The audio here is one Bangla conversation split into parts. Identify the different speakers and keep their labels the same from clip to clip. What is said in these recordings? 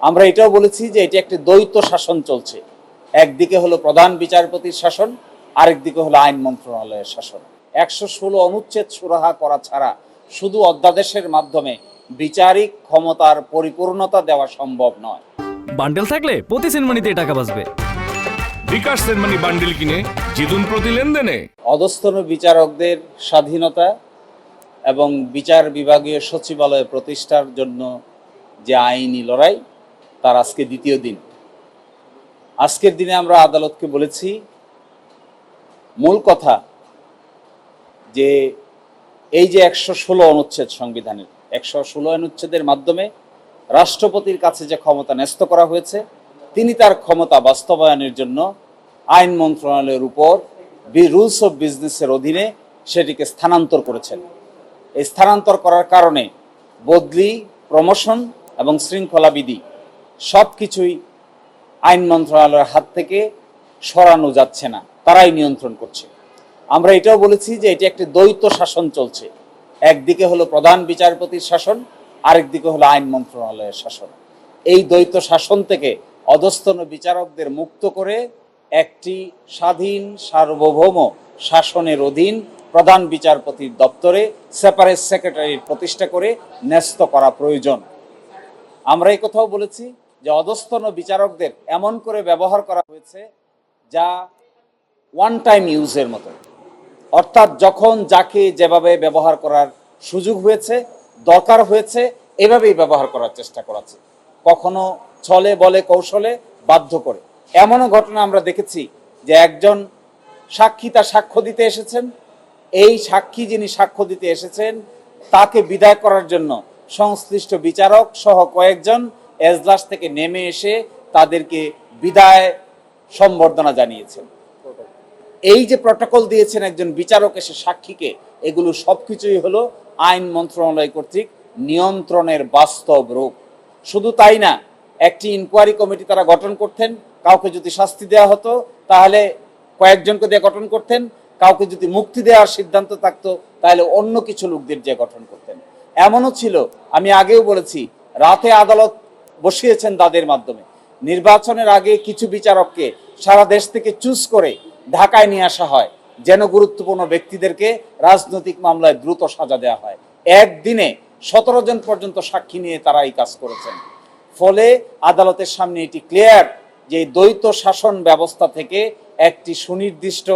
Speaker 1: আমরা এটাও বলেছি যে এটি একটি দ্বৈত শাসন চলছে। একদিকে হলো প্রধান বিচারপতির শাসন, আরেকদিকে হলো আইন মন্ত্রণালয়ের শাসন। ১১৬ অনুচ্ছেদ সুরাহা করা ছাড়া শুধু অধ্যাদেশের মাধ্যমে বিচারিক ক্ষমতার পরিপূর্ণতা দেওয়া সম্ভব নয়।
Speaker 2: বান্ডেল থাকলে প্রতি সেনমানিতে টাকা বাঁচবে।
Speaker 3: বিকাশ সেনমানি বান্ডেল কিনে জিতুন প্রতি লেনদেনে।
Speaker 1: অধস্তন বিচারকদের স্বাধীনতা এবং বিচার বিভাগীয় সচিবালয় প্রতিষ্ঠার জন্য যে আইনি লড়াই, তার আজকে দ্বিতীয় দিন। আজকের দিনে আমরা আদালতকে বলেছি, মূল কথা যে এই যে ১১৬ অনুচ্ছেদ সংবিধানের ১১৬ অনুচ্ছেদের মাধ্যমে রাষ্ট্রপতির কাছে যে ক্ষমতা ন্যস্ত করা হয়েছে, তিনি তার ক্ষমতা বাস্তবায়নের জন্য আইন মন্ত্রণালয়ের উপর রুলস অফ বিজনেসের অধীনে সেটিকে স্থানান্তর করেছেন। এই স্থানান্তর করার কারণে বদলি, প্রমোশন এবং শৃঙ্খলা বিধি সব কিছুই আইন মন্ত্রণালয়ের হাত থেকে সরানো যাচ্ছে না, তারাই নিয়ন্ত্রণ করছে। আমরা এটাও বলেছি যে এটি একটি দ্বৈত শাসন চলছে। একদিকে হলো প্রধান বিচারপতির শাসন, আরেকদিকে হলো আইন মন্ত্রণালয়ের শাসন। এই দ্বৈত শাসন থেকে অধস্তন বিচারকদের মুক্ত করে একটি স্বাধীন সার্বভৌম শাসনের অধীন প্রধান বিচারপতির দপ্তরে সেপারেট সেক্রেটারির প্রতিষ্ঠা করে ন্যস্ত করা প্রয়োজন। আমরা এই কথাও বলেছি যে অধস্তন বিচারকদের এমন করে ব্যবহার করা হয়েছে যা ওয়ান টাইম ইউজের মতো, অর্থাৎ যখন যাকে যেভাবে ব্যবহার করার সুযোগ হয়েছে, দরকার হয়েছে, এভাবেই ব্যবহার করার চেষ্টা করেছে, কখনো ছলে বলে কৌশলে বাধ্য করে। এমনও ঘটনা আমরা দেখেছি যে একজন সাক্ষী তার সাক্ষ্য দিতে এসেছেন, এই সাক্ষী যিনি সাক্ষ্য দিতে এসেছেন তাকে বিদায় করার জন্য সংশ্লিষ্ট বিচারক সহ কয়েকজন এজলাস থেকে নেমে এসে তাদেরকে বিদায় সম্বর্ধনা জানিয়েছেন। এই যে প্রটোকল দিয়েছেন একজন বিচারক এসে সাক্ষীকে, এগুলো সবকিছুই হলো আইন মন্ত্রণালয় কর্তৃক নিয়ন্ত্রণের বাস্তব রূপ। শুধু তাই না, একটি ইনকোয়ারি কমিটি তারা গঠন করতেন, কাউকে যদি শাস্তি দেওয়া হতো তাহলে কয়েকজনকে দিয়ে গঠন করতেন, কাউকে যদি মুক্তি দেওয়ার সিদ্ধান্ত থাকতো তাহলে অন্য কিছু লোকদের দিয়ে গঠন করতেন। এমনও ছিল, আমি আগেও বলেছি, রাতে আদালত বসিয়েছেন তাদের মাধ্যমে। নির্বাচনের আগে কিছু বিচারককে সারা দেশ থেকে চুজ করে ঢাকায় নিয়ে আসা হয় যেন গুরুত্বপূর্ণ ব্যক্তিদেরকে রাজনৈতিক মামলায় দ্রুত সাজা দেওয়া হয়। একদিনে ১৭ জন পর্যন্ত সাক্ষী নিয়ে তারা এই কাজ করেছেন। ফলে আদালতের সামনে এটি ক্লিয়ার যে দ্বৈত শাসন ব্যবস্থা থেকে একটি সুনির্দিষ্ট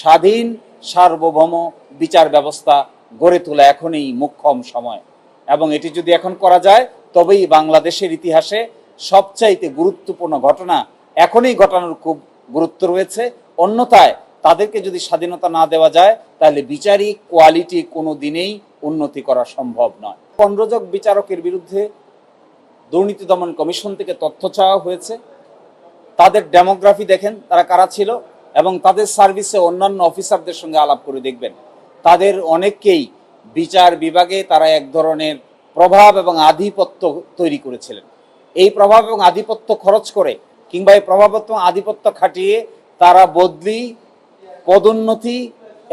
Speaker 1: স্বাধীন সার্বভৌম বিচার ব্যবস্থা গড়ে তোলা এখনই মুখ্যম সময়, এবং এটি যদি এখন করা যায় তবেই বাংলাদেশের ইতিহাসে সবচাইতে গুরুত্বপূর্ণ ঘটনা এখনই ঘটানোর খুব গুরুত্ব রয়েছে। অন্যথায় তাদেরকে যদি স্বাধীনতা না দেওয়া যায় তাহলে বিচারিক কোয়ালিটি কোনো দিনেই উন্নতি করা সম্ভব নয়। ১৫ জন বিচারকের বিরুদ্ধে দুর্নীতি দমন কমিশন থেকে তথ্য চাওয়া হয়েছে। তাদের ডেমোগ্রাফি দেখেন, তারা কারা ছিল, এবং তাদের সার্ভিসে অন্যান্য অফিসারদের সঙ্গে আলাপ করে দেখবেন তাদের অনেককেই বিচার বিভাগে তারা এক ধরনের প্রভাব এবং আধিপত্য তৈরি করেছিলেন। এই প্রভাব এবং আধিপত্য খরচ করে কিংবা এই প্রভাব এবং আধিপত্য খাটিয়ে তারা বদলি, পদোন্নতি,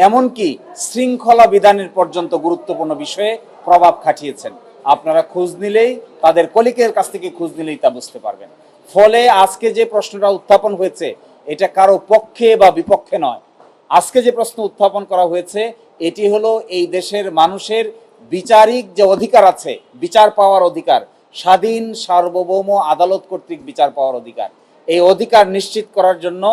Speaker 1: এমনকি শৃঙ্খলা বিধানের পর্যন্ত গুরুত্বপূর্ণ বিষয়ে প্রভাব খাটিয়েছেন। আপনারা খোঁজ নিলেই, তাদের কলিগের কাছ থেকে খোঁজ নিলেই তা বুঝতে পারবেন। ফলে আজকে যে প্রশ্নটা উত্থাপন হয়েছে এটা কারো পক্ষে বা বিপক্ষে নয়। আজকে যে প্রশ্ন উত্থাপন করা হয়েছে এটি হলো এই দেশের মানুষের বিচারিক যে অধিকার আছে, বিচার পাওয়ার অধিকার, স্বাধীন সার্বভৌম আদালত কর্তৃক বিচার পাওয়ার অধিকার, এই অধিকার নিশ্চিত করার জন্য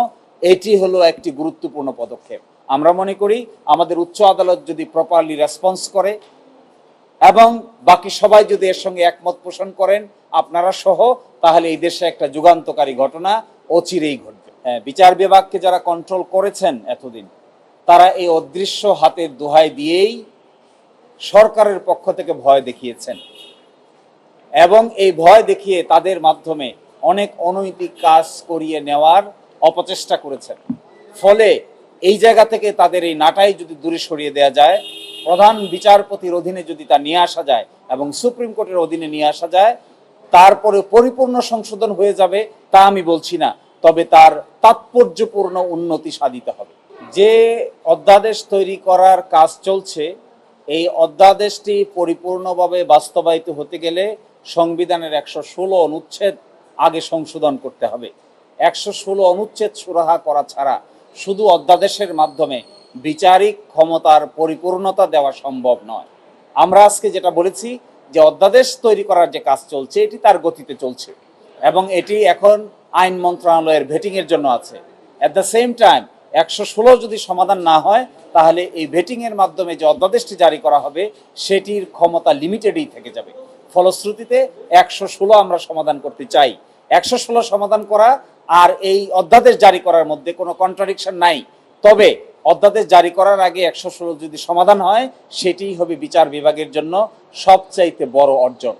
Speaker 1: এটি হলো একটি গুরুত্বপূর্ণ পদক্ষেপ। আমরা মনে করি আমাদের উচ্চ আদালত যদি প্রপারলি রেসপন্স করে এবং বাকি সবাই যদি এর সঙ্গে একমত পোষণ করেন, আপনারা সহ, তাহলে এই দেশে একটা যুগান্তকারী ঘটনা অচিরেই ঘটবে। বিচার বিভাগকে যারা কন্ট্রোল করেছেন এতদিন, তারা এই অদৃশ্য হাতের দোহাই দিয়েই সরকারের পক্ষ থেকে ভয় দেখিয়েছেন এবং এই ভয় দেখিয়ে তাদের মাধ্যমে অনেক অনৈতিক কাজ করিয়ে নেওয়ার অপচেষ্টা করেছেন। ফলে এই জায়গা থেকে তাদের এই নাটাই যদি দূরে সরিয়ে দেওয়া যায়, প্রধান বিচারপতির অধীনে যদি তা নিয়ে আসা যায় এবং সুপ্রিম কোর্টের অধীনে নিয়ে আসা যায়, তারপরে পরিপূর্ণ সংশোধন হয়ে যাবে তা আমি বলছি না, তবে তার তাৎপর্যপূর্ণ উন্নতি সাধিত হবে। যে অধ্যাদেশ তৈরি করার কাজ চলছে, এই অধ্যাদেশটি পরিপূর্ণভাবে বাস্তবায়িত হতে গেলে সংবিধানের ১১৬ অনুচ্ছেদ আগে সংশোধন করতে হবে। 116 অনুচ্ছেদ সুরাহা করা ছাড়া শুধু অধ্যাদেশের মাধ্যমে বিচারিক ক্ষমতার পরিপূর্ণতা দেওয়া সম্ভব নয়। আমরা আজকে যেটা বলেছি যে অধ্যাদেশ তৈরি করার যে কাজ চলছে এটি তার গতিতে চলছে এবং এটি এখন আইন মন্ত্রণালয়ের ভেটিংয়ের জন্য আছে। অ্যাট দ্য সেম টাইম 116 যদি সমাধান না হয় তাহলে এই ভেটিংয়ের মাধ্যমে যে অধ্যাদেশটি জারি করা হবে সেটির ক্ষমতা লিমিটেডই থেকে যাবে। ফলশ্রুতিতে 116 আমরা সমাধান করতে চাই। 116 সমাধান করা আর এই অধ্যাদেশ জারি করার মধ্যে কোনো কন্ট্রাডিকশন নাই। তবে অধ্যাদেশ জারি করার আগে 116 যদি সমাধান হয় সেটিই হবে বিচার বিভাগের জন্য সবচাইতে বড় অর্জন।